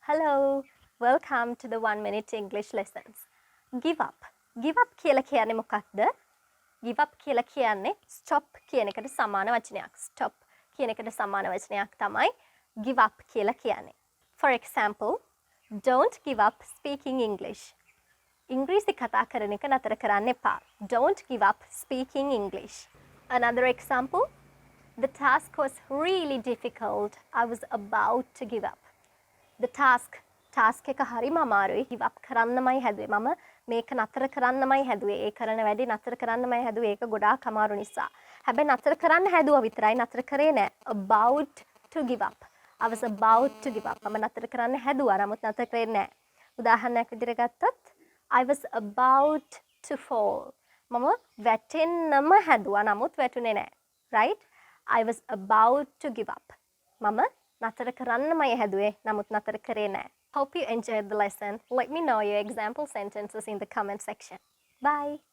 Hello, welcome to the 1 minute English lessons. Give up. Give up කියලා කියන්නේ මොකක්ද? Give up කියලා කියන්නේ stop කියන එකට සමාන වචනයක්. Stop කියන එකට සමාන වචනයක් තමයි give up කියලා කියන්නේ. For example, don't give up speaking English. ඉංග්‍රීසි කතා කරන එක නතර කරන්න එපා. Don't give up speaking English. Another example, the task was really difficult. I was about to give up. The task එක හරිම අමාරුයි. give up කරන්නමයි හැදුවේ. මම මේක නතර කරන්නමයි හැදුවේ. ඒ කරන වැඩේ නතර කරන්නමයි හැදුවේ. ඒක ගොඩාක් අමාරු නිසා. හැබැයි නතර කරන්න හැදුවා විතරයි නතර කරේ නෑ. About to give up. I was about to give up. මම නතර කරන්න හැදුවා. නමුත් නතර කරේ නෑ. උදාහරණයක් විදිහට ගත්තොත් I was about to fall. මම වැටෙන්නම හැදුවා. නමුත් වැටුනේ නෑ. Right? I was about to give up. මම නතර කරන්නමයි හැදුවේ. නමුත් නතර කරේ නෑ. Hope you enjoyed the lesson. Let me know your example sentences in the comment section. Bye.